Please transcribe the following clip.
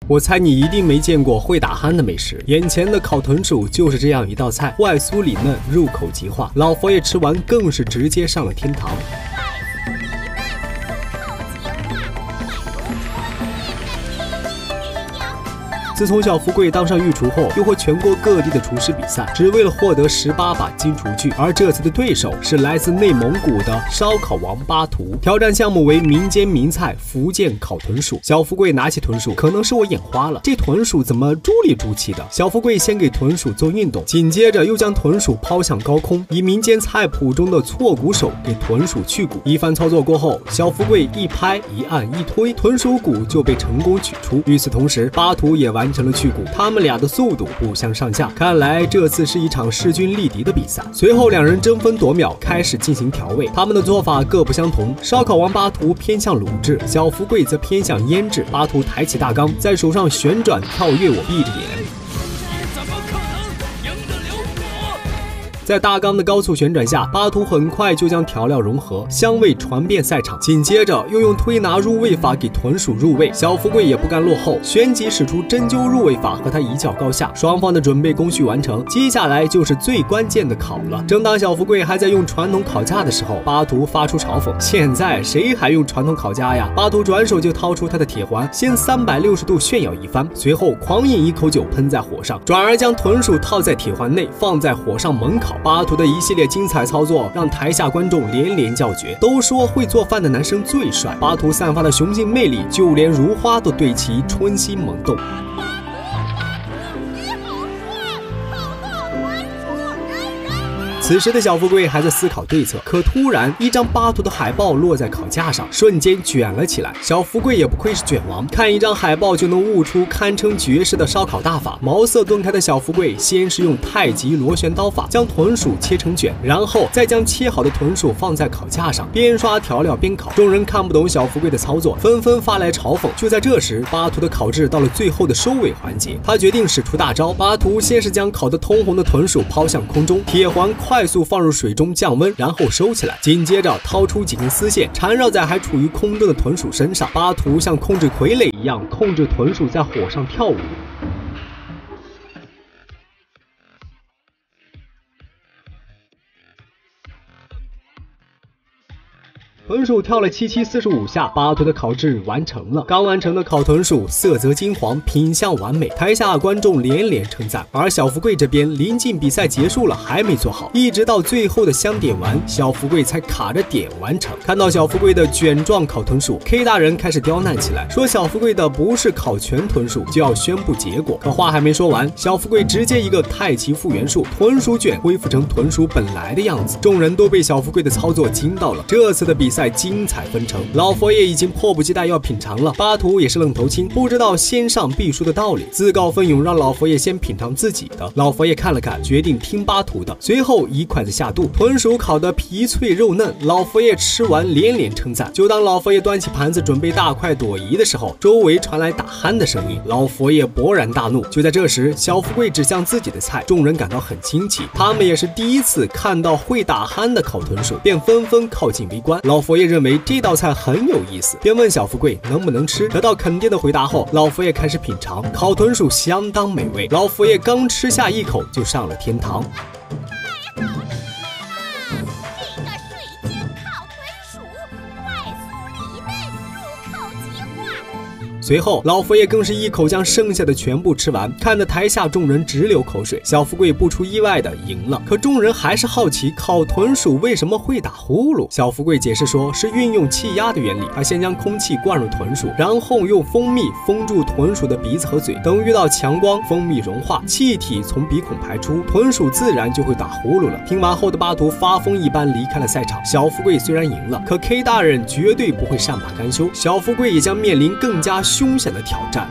我猜你一定没见过会打鼾的美食，眼前的烤豚鼠就是这样一道菜，外酥里嫩，入口即化。老佛爷吃完更是直接上了天堂。自从小福贵当上御厨后，又会全国各地的厨师比赛，只为了获得18把金厨具。而这次的对手是来自内蒙古的烧烤王巴图，挑战项目为民间名菜福建烤豚鼠。小福贵拿起豚鼠，可能是我眼花了，这豚鼠怎么猪里猪气的？小福贵先给豚鼠做运动，紧接着又将豚鼠抛向高空，以民间菜谱中的错骨手给豚鼠去骨。一番操作过后，小福贵一拍一按一推，豚鼠骨就被成功取出。与此同时，巴图也完成了去骨，他们俩的速度不相上下，看来这次是一场势均力敌的比赛。随后两人争分夺秒，开始进行调味，他们的做法各不相同。烧烤王巴图偏向卤制，小福贵则偏向腌制。巴图抬起大缸，在手上旋转跳跃，我闭着眼。在大缸的高速旋转下，巴图很快就将调料融合，香味传遍赛场。紧接着又用推拿入味法给豚鼠入味，小福贵也不甘落后，旋即使出针灸入味法和他一较高下。双方的准备工序完成，接下来就是最关键的烤了。正当小福贵还在用传统烤架的时候，巴图发出嘲讽：“现在谁还用传统烤架呀？”巴图转手就掏出他的铁环，先360度炫耀一番，随后狂饮一口酒喷在火上，转而将豚鼠套在铁环内，放在火上猛烤。巴图的一系列精彩操作让台下观众连连叫绝，都说会做饭的男生最帅。巴图散发的雄性魅力，就连如花都对其春心萌动。此时的小福贵还在思考对策，可突然一张巴图的海报落在烤架上，瞬间卷了起来。小福贵也不愧是卷王，看一张海报就能悟出堪称绝世的烧烤大法。茅塞顿开的小福贵先是用太极螺旋刀法将豚鼠切成卷，然后再将切好的豚鼠放在烤架上，边刷调料边烤。众人看不懂小福贵的操作，纷纷发来嘲讽。就在这时，巴图的烤制到了最后的收尾环节，他决定使出大招。巴图先是将烤得通红的豚鼠抛向空中，铁环快速放入水中降温，然后收起来，紧接着掏出几根丝线缠绕在还处于空中的豚鼠身上。巴图像控制傀儡一样控制豚鼠在火上跳舞。豚鼠跳了7745下，巴图的烤制完成了。刚完成的烤豚鼠色泽金黄，品相完美，台下观众连连称赞。而小福贵这边临近比赛结束了还没做好，一直到最后的香点完，小福贵才卡着点完成。看到小福贵的卷状烤豚鼠， K 大人开始刁难起来，说小福贵的不是烤全豚鼠，就要宣布结果。可话还没说完，小福贵直接一个太极复原术，豚鼠卷恢复成豚鼠本来的样子。众人都被小福贵的操作惊到了。这次的比赛精彩纷呈，老佛爷已经迫不及待要品尝了。巴图也是愣头青，不知道先上必输的道理，自告奋勇让老佛爷先品尝自己的。老佛爷看了看，决定听巴图的，随后一筷子下肚，豚鼠烤得皮脆肉嫩。老佛爷吃完连连称赞。就当老佛爷端起盘子准备大快朵颐的时候，周围传来打鼾的声音，老佛爷勃然大怒。就在这时，小福贵指向自己的菜，众人感到很惊奇，他们也是第一次看到会打鼾的烤豚鼠，便纷纷靠近围观。老佛爷认为这道菜很有意思，便问小福贵能不能吃。得到肯定的回答后，老佛爷开始品尝，烤豚鼠相当美味。老佛爷刚吃下一口就上了天堂。随后，老佛爷更是一口将剩下的全部吃完，看得台下众人直流口水。小福贵不出意外的赢了，可众人还是好奇烤豚鼠为什么会打呼噜。小福贵解释说，是运用气压的原理，他先将空气灌入豚鼠，然后用蜂蜜封住豚鼠的鼻子和嘴，等遇到强光，蜂蜜融化，气体从鼻孔排出，豚鼠自然就会打呼噜了。听完后的巴图发疯一般离开了赛场。小福贵虽然赢了，可 K 大人绝对不会善罢甘休，小福贵也将面临更加凶险的挑战。